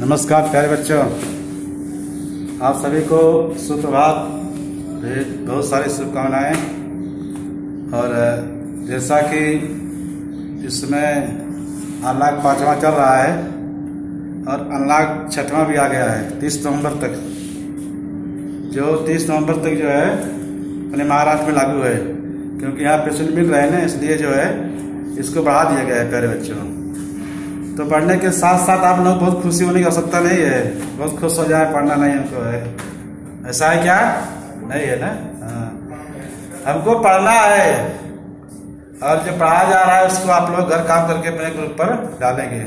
नमस्कार प्यारे बच्चों, आप सभी को सुप्रभात, बहुत सारी शुभकामनाएं। और जैसा कि इसमें अनलॉक 5वां चल रहा है और अनलॉक 6वां भी आ गया है 30 नवंबर तक, जो 30 नवंबर तक जो है अपने महाराष्ट्र में लागू है। क्योंकि यहाँ पेशेंट मिल रहे हैं ना, इसलिए जो है इसको बढ़ा दिया गया है प्यारे बच्चों। तो पढ़ने के साथ साथ आप लोग बहुत खुशी होने की आवश्यकता नहीं है, बहुत खुश हो जाए, पढ़ना नहीं हमको है, ऐसा है क्या? नहीं है ना। हाँ, हमको पढ़ना है और जो पढ़ाया जा रहा है उसको आप लोग घर काम करके अपने ग्रुप पर डालेंगे।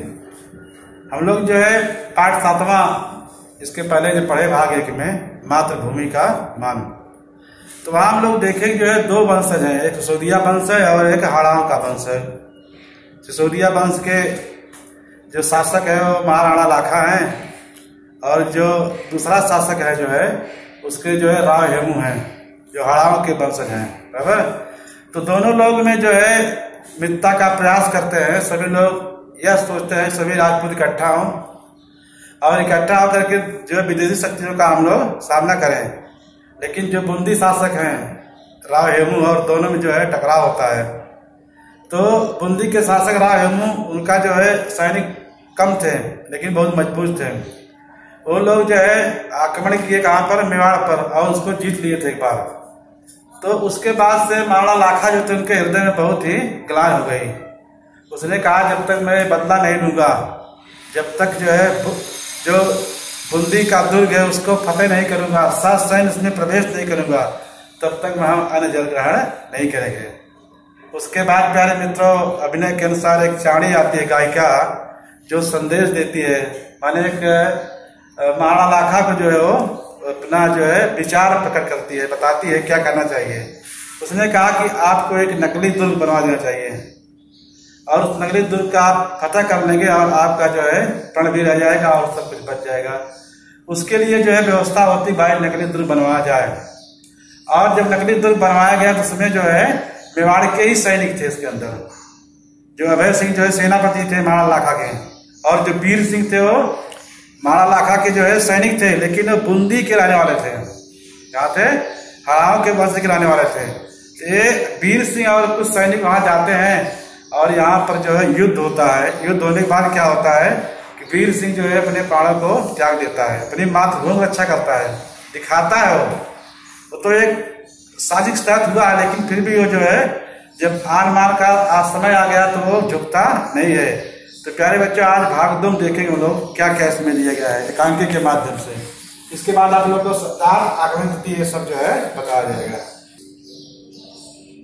हम लोग जो है पाठ 7वां, इसके पहले जो पढ़े भाग 1 में मातृभूमि का मान, तो वहां हम लोग देखेंगे जो है 2 वंशज हैं, एक सिसोदिया वंश है और एक हाड़ाओं का वंश है। सिसोदिया वंश के जो शासक है वो महाराणा लाखा हैं और जो दूसरा शासक है जो है उसके जो है राव हेमू हैं, जो हाड़ाओं के वंशज हैं। बराबर। तो दोनों लोग में जो है मित्रता का प्रयास करते हैं। सभी लोग यह सोचते हैं सभी राजपूत इकट्ठा हों और इकट्ठा होकर के जो विदेशी शक्तियों का हम लोग सामना करें। लेकिन जो बूंदी शासक हैं राव हेमू, और दोनों में जो है टकराव होता है। तो बूंदी के शासक राव हेमू, उनका जो है सैनिक कम थे लेकिन बहुत मजबूत थे। वो लोग जो है आक्रमण किए कहाँ पर, मेवाड़ पर, और उसको जीत लिए थे एक बार। तो उसके बाद से महाराणा लाखा जो थे उनके हृदय में बहुत ही ग्लानि हो गई। उसने कहा जब तक मैं बदला नहीं लूंगा, जब तक जो है जो बूंदी का दुर्ग है उसको फतेह नहीं करूंगा, सैन्य उसमें प्रवेश नहीं करूंगा, तब तक हम अन्न जल ग्रहण नहीं करेंगे। उसके बाद प्यारे मित्रों, अभिनय के अनुसार एक चाणी आती है गायिका, जो संदेश देती है, माने एक महाराणा लाखा को जो है वो अपना जो है विचार प्रकट करती है, बताती है क्या करना चाहिए। उसने कहा कि आपको एक नकली दुर्ग बनवा देना चाहिए और उस नकली दुर्ग का आप फतह कर लेंगे और आपका जो है प्रण भी रह जाएगा और सब कुछ बच जाएगा। उसके लिए जो है व्यवस्था होती, भाई नकली दुर्ग बनवाया जाए। और जब नकली दुर्ग बनवाया गया तो उसमें जो है मेवाड़ के ही सैनिक थे इसके अंदर। जो अभय सिंह जो है सेनापति थे महाराणा लाखा के, और जो वीर सिंह थे वो महाराणा लाखा के जो है सैनिक थे, लेकिन वो बूंदी के रहने वाले थे। क्या थे? हाड़ाओं के वंश के रहने वाले थे। ये वीर सिंह और कुछ सैनिक वहां जाते हैं और यहाँ पर जो है युद्ध होता है। युद्ध होने के बाद क्या होता है कि वीर सिंह जो है अपने प्राणों को त्याग देता है, अपनी मातृभूमि रक्षा करता है, दिखाता है वो तो एक साजिश तहत हुआ है। लेकिन फिर भी वो जो है जब आन मान का समय आ गया तो वो झुकता नहीं है। तो प्यारे बच्चों, आज भाग 2 देखेंगे हम लोग क्या क्या इसमें दिया गया है एकांकी के माध्यम से। इसके बाद आप लोग को सत्तार आक्रमण ये सब जो है बताया जाएगा।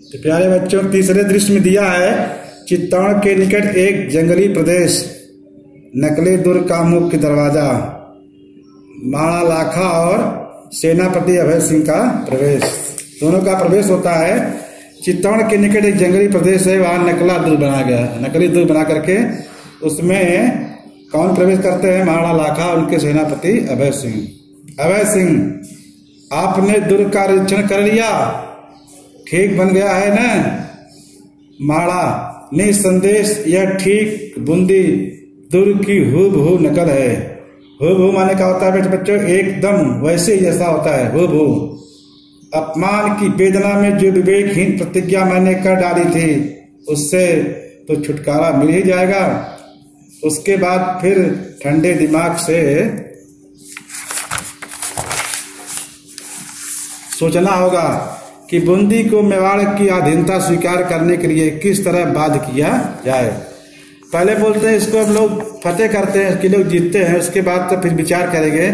तो प्यारे बच्चों, तीसरे दृश्य में दिया है चित्तौड़ के निकट एक जंगली प्रदेश, नकली दुर्ग का मुख्य दरवाजा, महाराणा लाखा और सेनापति अभय सिंह का प्रवेश, दोनों का प्रवेश होता है। चित्तौड़ के निकट एक जंगली प्रदेश है, वहां नकला दुर्ग बनाया गया, नकली दुर्ग बना करके उसमें कौन प्रवेश करते हैं? महाराणा लाखा और उनके सेनापति अभय सिंह। अभय सिंह, आपने दुर्ग का निरीक्षण कर लिया, ठीक बन गया है ना? महाराणा, निसंदेश यह ठीक बूंदी दुर्ग की हूबहू नकल है। हूबहू माने क्या होता है बच्चों? एकदम वैसे ही जैसा होता है, हूबहू। अपमान की वेदना में जो विवेकहीन प्रतिज्ञा मैंने कर डाली थी उससे तो छुटकारा मिल ही जाएगा। उसके बाद फिर ठंडे दिमाग से सोचना होगा कि बूंदी को मेवाड़ की अधीनता स्वीकार करने के लिए किस तरह बाध्य किया जाए। पहले बोलते हैं इसको हम लोग फतेह करते हैं, इसके लोग जीतते हैं, उसके बाद तो फिर विचार करेंगे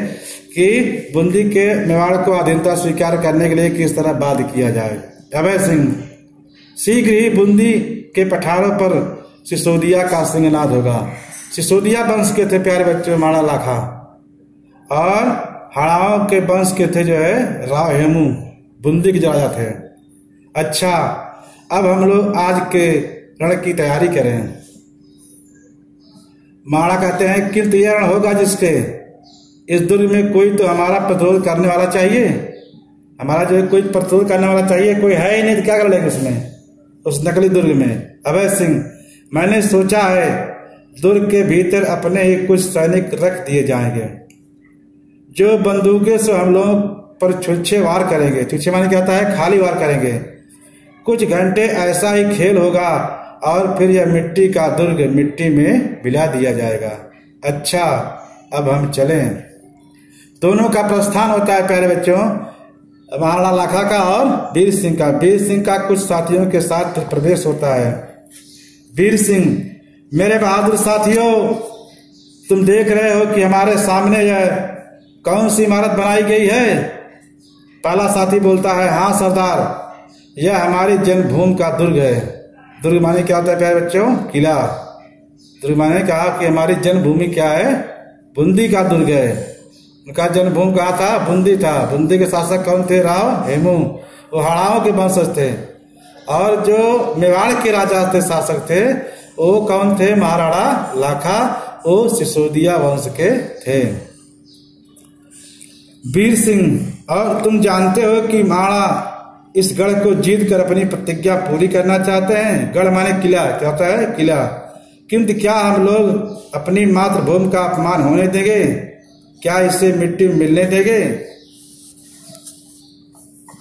कि बूंदी के मेवाड़ को अधीनता स्वीकार करने के लिए किस तरह बाध्य किया जाए। अभय सिंह, शीघ्र ही बूंदी के पठारों पर सिसोदिया का सिंहनाद होगा। सिसोदिया वंश के थे प्यारे बच्चों महाराणा लाखा, और हाड़ाओं के वंश के थे जो है राव हेमू, बूंदी के राजा थे। अच्छा, अब हम लोग आज के रण की तैयारी करें। महाराणा कहते हैं किंतु यह रण होगा जिसके इस दुर्ग में कोई तो हमारा प्रतिरोध करने वाला चाहिए, हमारा जो है कोई प्रतिरोध करने वाला चाहिए, कोई है ही नहीं तो क्या कर लेंगे उसमें, उस नकली दुर्ग में। अभय सिंह, मैंने सोचा है दुर्ग के भीतर अपने ही कुछ सैनिक रख दिए जाएंगे, जो बंदूकें से हम लोगों पर छुच्छे वार करेंगे। छुच्छे माने क्या होता है? खाली वार करेंगे। कुछ घंटे ऐसा ही खेल होगा और फिर यह मिट्टी का दुर्ग मिट्टी में मिला दिया जाएगा। अच्छा, अब हम चलें। दोनों का प्रस्थान होता है प्यारे बच्चों, महाराणा लाखा का और वीर सिंह का। वीर सिंह का कुछ साथियों के साथ प्रवेश होता है। वीर सिंह: मेरे बहादुर साथियों, तुम देख रहे हो कि हमारे सामने यह कौन सी इमारत बनाई गई है? पहला साथी बोलता है, हाँ सरदार, यह हमारी जन्मभूमि का दुर्ग है। दुर्ग माने क्या होता है प्यारे बच्चों? किला। दुर्ग माने कहा कि हमारी जन्मभूमि क्या है? बूंदी का दुर्ग है। उनका जन्मभूमि कहाँ था? बूंदी था। बूंदी के शासक कौन थे? राव हेमू। वो हड़ाओं के वंशज थे। और जो मेवाड़ के राजा थे, शासक थे, वो कौन थे? महाराणा लाखा। वो सिसोदिया वंश के थे। वीर सिंह: और तुम जानते हो कि महाराणा इस गढ़ को जीत कर अपनी प्रतिज्ञा पूरी करना चाहते हैं। गढ़ माने किला। क्या होता है? किला। किंतु क्या हम लोग अपनी मातृभूमि का अपमान होने देंगे? क्या इसे मिट्टी में मिलने देंगे?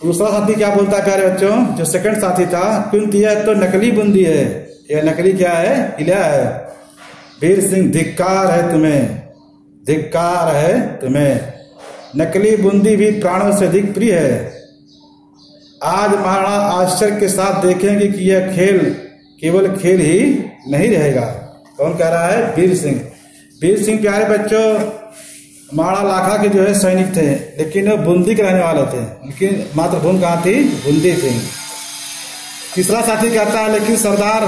दूसरा साथी क्या बोलता है प्यारे बच्चों? जो सेकंड साथी था, किंतु यह तो नकली बूंदी है। यह नकली क्या है? किला है। वीर सिंह: धिक्कार है तुम्हें, धिक्कार है तुम्हें। नकली बूंदी भी प्राणों से अधिक प्रिय है। आज महाराणा आश्चर्य के साथ देखेंगे कि यह खेल केवल खेल ही नहीं रहेगा। कौन कह रहा है? वीर सिंह। वीर सिंह प्यारे बच्चों महाराणा लाखा के जो है सैनिक थे, लेकिन वो बूंदी के रहने वाले थे। उनकी मातृभूमि कहाँ थी? बूंदी थी। तीसरा साथी कहता है, लेकिन सरदार,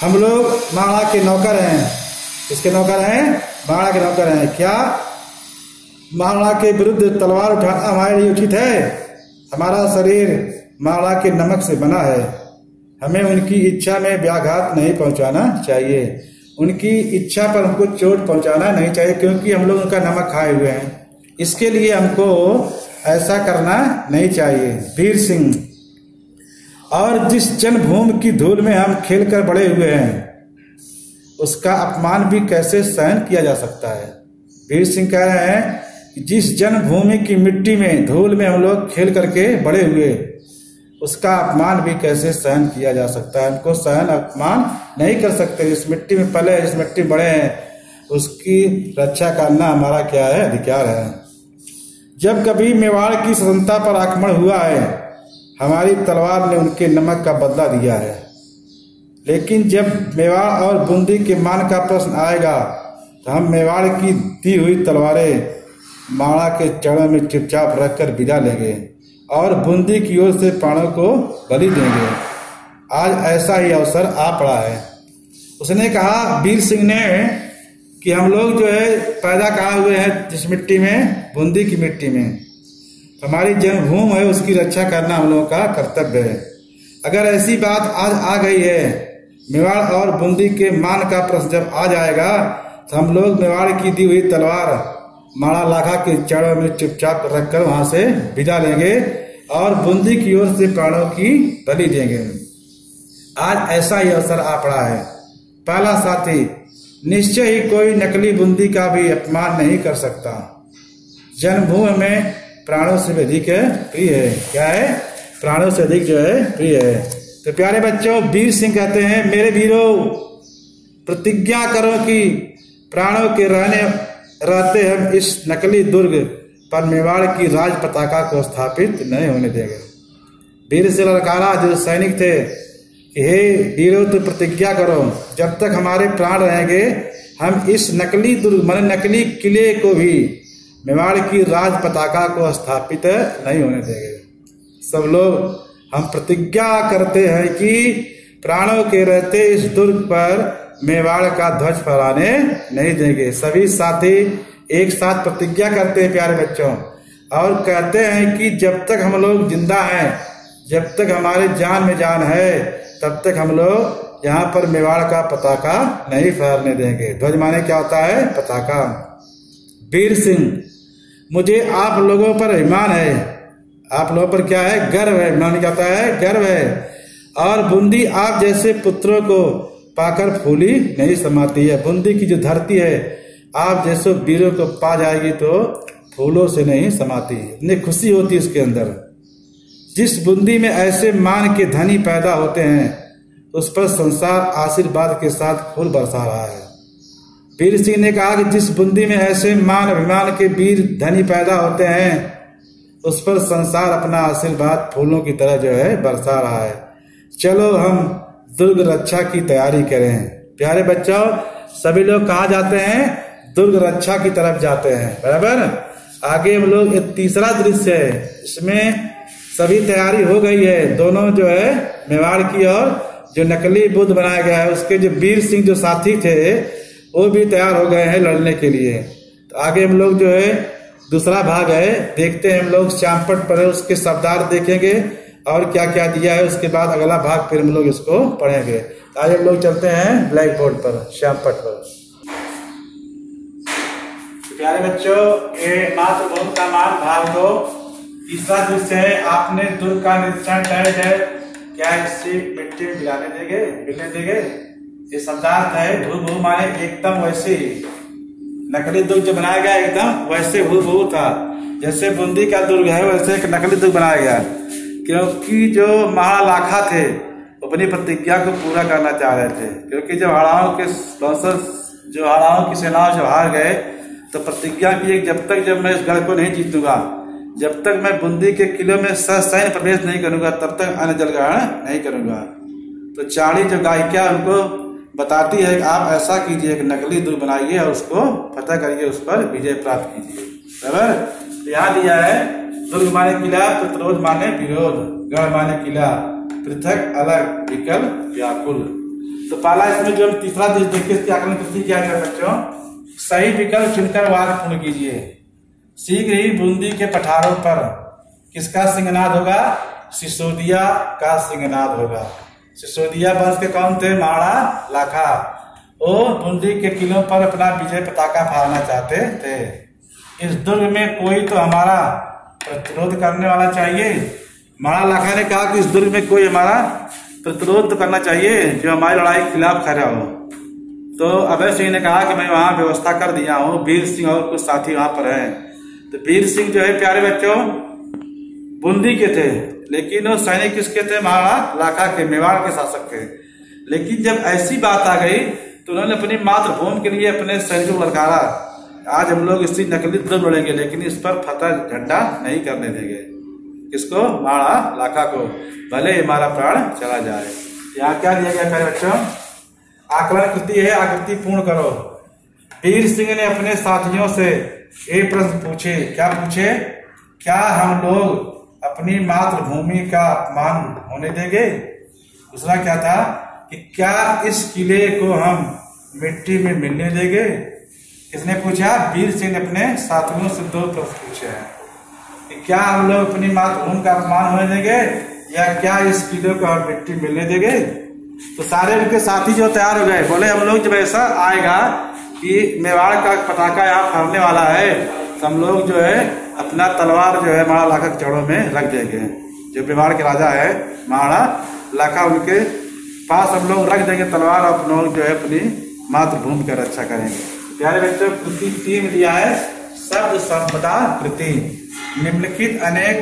हम लोग महाराणा के नौकर हैं। किसके नौकर हैं? महाराणा के नौकर हैं। क्या महाराणा के विरुद्ध तलवार उठाना हमारे लिए उचित है? हमारा शरीर महाराणा के नमक से बना है। हमें उनकी इच्छा में व्याघात नहीं पहुंचाना चाहिए। उनकी इच्छा पर हमको चोट पहुंचाना नहीं चाहिए, क्योंकि हम लोग उनका नमक खाए हुए हैं। इसके लिए हमको ऐसा करना नहीं चाहिए। वीर सिंह: और जिस जन्मभूमि की धूल में हम खेलकर बड़े हुए हैं, उसका अपमान भी कैसे सहन किया जा सकता है? वीर सिंह कह रहे हैं, जिस जन्मभूमि की मिट्टी में धूल में हम लोग खेल करके बड़े हुए, उसका अपमान भी कैसे सहन किया जा सकता है? हमको सहन अपमान नहीं कर सकते। जिस मिट्टी में पले, जिस मिट्टी में बड़े हैं, उसकी रक्षा करना हमारा क्या है? अधिकार है। जब कभी मेवाड़ की स्वतंत्रता पर आक्रमण हुआ है, हमारी तलवार ने उनके नमक का बदला दिया है। लेकिन जब मेवाड़ और बूंदी के मान का प्रश्न आएगा, तो हम मेवाड़ की दी हुई तलवारें महाराणा के चरणों में चुपचाप रखकर विदा लेंगे और बूंदी की ओर से प्राणों को बलि देंगे। आज ऐसा ही अवसर आ पड़ा है। उसने कहा, वीर सिंह ने, कि हम लोग जो है पैदा कहाँ हुए हैं? जिस मिट्टी में? बूंदी की मिट्टी में। हमारी जन्मभूमि है, उसकी रक्षा करना हम लोगों का कर्तव्य है। अगर ऐसी बात आज आ गई है, मेवाड़ और बूंदी के मान का प्रश्न जब आ जाएगा, तो हम लोग मेवाड़ की दी हुई तलवार महाराणा लाखा के चरणों में चुपचाप रखकर वहां से विदा लेंगे और बूंदी की ओर से प्राणों की बलि देंगे। आज ऐसा ही अवसर आ पड़ा है। पहला साथी: निश्चय ही कोई नकली बूंदी का भी अपमान नहीं कर सकता। जन्मभूमि में प्राणों से अधिक प्रिय है। क्या है? प्राणों से अधिक जो है प्रिय है। तो प्यारे बच्चों, वीर सिंह कहते हैं, मेरे वीरों, प्रतिज्ञा करो कि प्राणों के रहते हम इस नकली दुर्ग पर मेवाड़ की राज पताका को स्थापित नहीं होने देंगे। वीर से ललकारा जो सैनिक थे कि हे वीरों, तो प्रतिज्ञा करो, जब तक हमारे प्राण रहेंगे हम इस नकली दुर्ग माने नकली किले को भी मेवाड़ की राज पताका को स्थापित नहीं होने देंगे। सब लोग हम प्रतिज्ञा करते हैं कि प्राणों के रहते इस दुर्ग पर मेवाड़ का ध्वज फहराने नहीं देंगे। सभी साथी एक साथ प्रतिज्ञा करते हैं प्यारे बच्चों, और कहते हैं कि जब तक हम लोग जिंदा हैं, जब तक हमारे जान में जान है, तब तक हम लोग यहाँ पर मेवाड़ का पताका नहीं फहरने देंगे। ध्वज माने क्या होता है? पताका। वीर सिंह: मुझे आप लोगों पर अभिमान है। आप लोगों पर क्या है? गर्व है। अभिमान क्या होता है? गर्व है। और बूंदी आप जैसे पुत्रों को पाकर फूली नहीं समाती है। बूंदी की जो धरती है आप जैसो वीरों को पा जाएगी तो फूलों से नहीं समाती, इतनी खुशी होती है उसके अंदर। जिस बूंदी में ऐसे मान के धनी पैदा होते हैं उस पर संसार आशीर्वाद के साथ फूल बरसा रहा है। वीर सिंह ने कहा कि जिस बूंदी में ऐसे मान अभिमान के वीर धनी पैदा होते हैं उस पर संसार अपना आशीर्वाद फूलों की तरह जो है बरसा रहा है। चलो हम दुर्ग रक्षा की तैयारी करें। प्यारे बच्चों, सभी लोग कहाँ जाते हैं? दुर्ग रक्षा की तरफ जाते हैं, बराबर। आगे हम लोग एक तीसरा दृश्य है, इसमें सभी तैयारी हो गई है। दोनों जो है मेवाड़ की और जो नकली बुद्ध बनाया गया है उसके जो वीर सिंह जो साथी थे वो भी तैयार हो गए हैं लड़ने के लिए। तो आगे हम लोग जो है दूसरा भाग है, देखते हैं हम लोग। श्यामपट पर उसके शब्दार्थ देखेंगे और क्या क्या दिया है, उसके बाद अगला भाग फिर हम लोग इसको पढ़ेंगे। तो आज हम लोग चलते हैं ब्लैक बोर्ड पर, श्यामपट पर। प्यारे बच्चों, ये मातृभूमि का मान भाग 2 तीसरा दृश्य है। आपने दुर्ग का निरीक्षण किया है, क्या इसे मिट्टी में मिलाने देंगे, मिलने देंगे? ये शब्दार्थ है। भू माने एकदम वैसे ही, नकली दुर्ग जो बनाया गया एकदम वैसे हूबहू था। जैसे बूंदी का दुर्ग है वैसे एक नकली दुर्ग बनाया गया, क्योंकि जो महालाखा थे अपनी प्रतिज्ञा को पूरा करना चाह रहे थे। क्योंकि जब हड़ाओं के हड़ाओं की सेनाओं जब हार गए तो प्रतिज्ञा की जब तक जब मैं इस गढ़ को नहीं जीतूंगा, जब तक मैं बूंदी के किले में ससैन्य प्रवेश नहीं करूंगा, तब तक अन्न जल ग्रहण नहीं करूंगा। तो चाड़ी जो गायिका उनको बताती है कि आप ऐसा कीजिए, एक नकली दुर्ग बनाइए और उसको फतह करिए, उस पर विजय प्राप्त कीजिए, बराबर। यहाँ दिया है दुर्ग माने किला, प्रतिरोध माने विरोध, गढ़ माने किला, पृथक अलग विकल व्याकुल। तो पहला इसमें जो हम तीसरा दृश्य देखिए, इसकी आकलन कृति क्या है बच्चों? सही विकल्प चुनकर वाक्य पूर्ण कीजिए। शीघ्र ही बूंदी के पठारों पर किसका सिंहनाद होगा? सिसोदिया का सिंहनाद होगा। सिसोदिया वंश के कौन थे? महाराणा लाखा। वो बूंदी के किलों पर अपना विजय पताका फहराना चाहते थे। इस दुर्ग में कोई तो हमारा प्रतिरोध करने वाला चाहिए। महाराणा लाखा ने कहा कि इस दुर्ग में कोई हमारा प्रतिरोध तो करना चाहिए, जो हमारी लड़ाई के खिलाफ खड़ा हो। तो अभय सिंह ने कहा कि मैं वहां व्यवस्था कर दिया हूँ, वीर सिंह और कुछ साथी वहां पर हैं। तो वीर सिंह जो है प्यारे बच्चों बूंदी के थे, लेकिन वो सैनिक किसके थे? महाराणा लाखा के, मेवाड़ के शासक थे। लेकिन जब ऐसी बात आ गई तो उन्होंने अपनी मातृभूमि के लिए अपने सैनिकों को ललकारा, आज हम लोग इसी नकली दुर्ग लड़ेंगे लेकिन इस पर फतह झंडा नहीं करने देंगे। किसको? महाराणा लाखा को, भले हमारा प्राण चला जाए। यहाँ क्या दिया गया प्यारे बच्चों? आकलन कृति है, आकृति पूर्ण करो। वीर सिंह ने अपने साथियों से ये प्रश्न पूछे। क्या पूछे? क्या हम लोग अपनी मातृभूमि का अपमान होने देंगे? दूसरा क्या था कि क्या इस किले को हम मिट्टी में मिलने देंगे? किसने पूछा? वीर सिंह ने अपने साथियों से 2 प्रश्न पूछे हैं कि क्या हम लोग अपनी मातृभूमि का अपमान होने देंगे या क्या इस किले को हम मिट्टी मिलने देंगे? तो सारे उनके साथी जो तैयार हो गए, बोले हम लोग जब ऐसा आएगा कि मेवाड़ का पताका यहाँ फहरने वाला है तो हम लोग जो है अपना तलवार जो है महाराणा लाखा के जड़ों में रख देंगे। जो मेवाड़ के राजा है महाराणा लाखा, उनके पास हम लोग रख देंगे तलवार, और हम लोग जो है अपनी मातृभूमि की रक्षा करेंगे। प्यारे बच्चों, कृति 3 दिया है, शब्द संपदा कृति। निम्नलिखित अनेक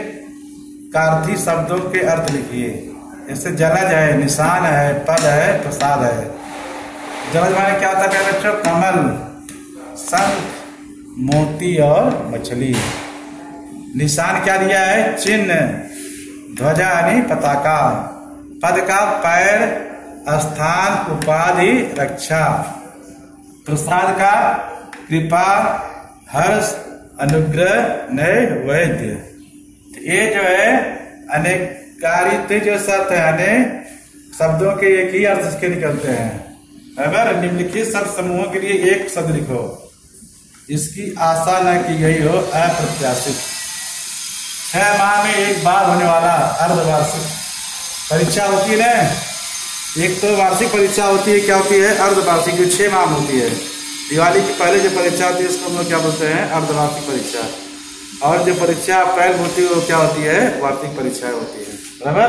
कार्थी शब्दों के अर्थ लिखिए। जैसे जलज है, निशान है, पद है, प्रसाद है। जलज माने क्या होता है प्यारे बच्चों? कमल, शंख, मोती और मछली। निशान क्या दिया है? चिन्ह, ध्वजा यानी पताका। पद का पैर, स्थान, उपाधि, रक्षा। प्रसाद का कृपा, हर्ष, अनुग्रह, नैवेद्य। ये जो है अनेकारित जो शब्द है, अनेक शब्दों के एक ही अर्थ इसके निकलते हैं। अगर निम्नलिखित शब्द समूहों के लिए एक शब्द लिखो। इसकी आशा न की गई हो, अप्रत्याशित। 6 माह में एक बार होने वाला अर्धवार्षिक परीक्षा होती है ना। एक तो वार्षिक परीक्षा होती है, क्या होती है? अर्धवार्षिक, जो 6 माह में होती है। दिवाली के पहले जो परीक्षा होती है उसको हम लोग क्या बोलते हैं? अर्धवार्षिक परीक्षा। और जो परीक्षा अप्रैल में होती है वो क्या होती है? वार्षिक परीक्षा होती है, बराबर।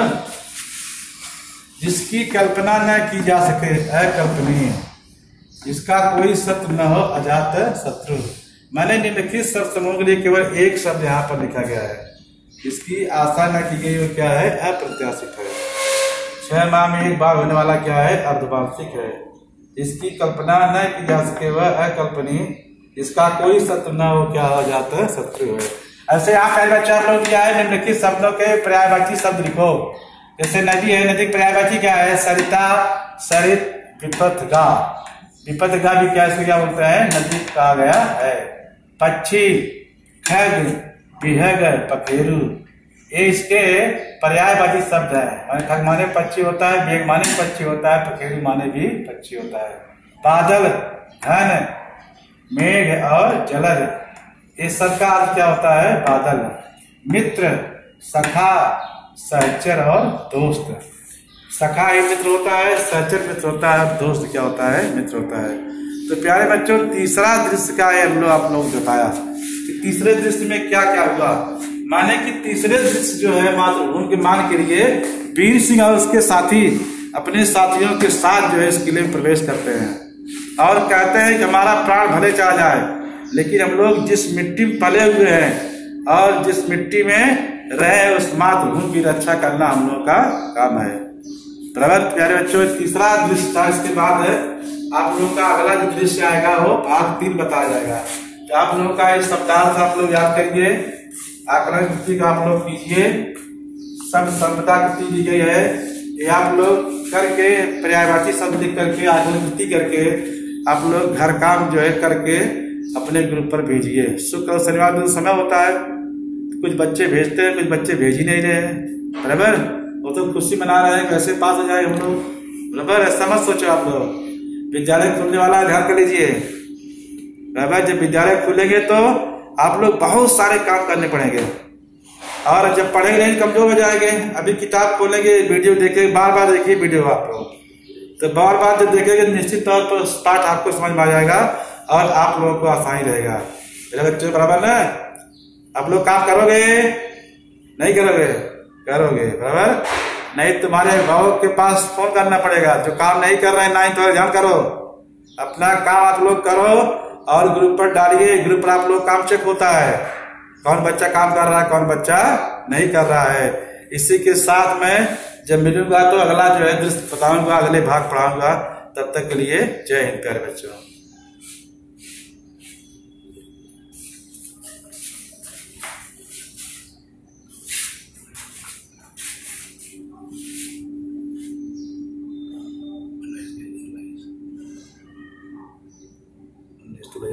जिसकी कल्पना न की जा सके, अकल्पनीय, जिसका कोई सत्य न हो, अजात शत्रु। मैंने निम्नलिखित शब्द समूह के लिए केवल एक शब्द यहाँ पर लिखा गया है, जिसकी आशा न की गई वो क्या है, अप्रत्याशित है। 6 माह में एक बार होने वाला क्या है, अर्धवार्षिक है। जिसकी कल्पना न की जा सके वह अकल्पनीय, जिसका कोई सत्य न हो, क्या हो जाता है, शत्रु है। ऐसे यहाँ पहले 4 लोग दिया है, निम्नलिखित शब्दों के पर्यायवाची शब्द लिखो। जैसे नदी है, नदी पर्यायवाची क्या है, सरिता, सरित, विपथगा। विपथगा भी क्या, इसको क्या बोलते हैं, नदी कहा गया है। पक्षी, खग, बिहग, पखेरु, ये इसके पर्यायवाची शब्द है। खग माने पक्षी होता है, बेग माने पक्षी होता है, पखेरु माने भी पक्षी होता है। बादल, घन, मेघ और जलद, इस सब का अर्थ क्या होता है, बादल। मित्र, सखा, सहचर और दोस्त। सखा ही मित्र होता है, सहचर मित्र होता है, दोस्त क्या होता है, मित्र होता है। तो प्यारे बच्चों, तीसरा दृश्य का आप लोग बताया कि तीसरे दृश्य में क्या क्या हुआ। माने कि तीसरे दृश्य जो है मातृभूमि के मान के लिए वीर सिंह और उसके साथी अपने साथियों के साथ जो है इस किले में प्रवेश करते हैं और कहते हैं कि हमारा प्राण भले चला जाए, लेकिन हम लोग जिस मिट्टी में पले हुए हैं और जिस मिट्टी में रहे उस मातृभूमि की रक्षा करना हम लोगों का काम है। बराबर प्यारे बच्चों, तीसरा दृश्य था। इसके बाद आप लोगों का अगला जो दृश्य आएगा वो भाग 3 बताया जाएगा। तो आप लोगों का इस सप्ताह से आप लोग याद करिए, आकलन कृति का आप लोग कीजिए, शब्द संपदा कृति दी गई है, ये आप लोग करके पर्यायवाची शब्द लिख करके आकलन कृति करके आप लोग घर काम जो है करके अपने ग्रुप पर भेजिए। शुक्र और शनिवार दिन समय होता है, कुछ बच्चे भेजते हैं, कुछ बच्चे भेज ही नहीं रहे हैं। बराबर, वो तो खुशी मना रहे हैं कैसे पास हो जाए हम लोग। बराबर, ऐसा मत सोचो आप लोग। विद्यालय खुलने वाला है, ध्यान कर लीजिए। बराबर, जब विद्यालय खुलेंगे तो आप लोग बहुत सारे काम करने पड़ेंगे और जब पढ़ेंगे नहीं कमजोर हो जाएंगे। अभी किताब खोलेंगे, वीडियो देखेंगे, बार बार देखिए वीडियो आप लोग, तो बार बार जब देखेंगे निश्चित तौर पर पाठ आपको समझ में आ जाएगा और आप लोगों को आसानी रहेगा। मेरे बच्चों बराबर ना, आप लोग काम करोगे नहीं करोगे, करोगे बराबर, नहीं तुम्हारे भाव के पास फोन करना पड़ेगा। जो काम नहीं कर रहे हैं 9th वाले ध्यान करो, अपना काम आप लोग करो और ग्रुप पर डालिए। ग्रुप पर आप लोग काम चेक होता है, कौन बच्चा काम कर रहा है, कौन बच्चा नहीं कर रहा है। इसी के साथ में जब मिलूंगा तो अगला जो है दृश्य बताऊंगा, अगले भाग पढ़ाऊंगा। तब तक के लिए जय हिंद प्यारे बच्चों। तो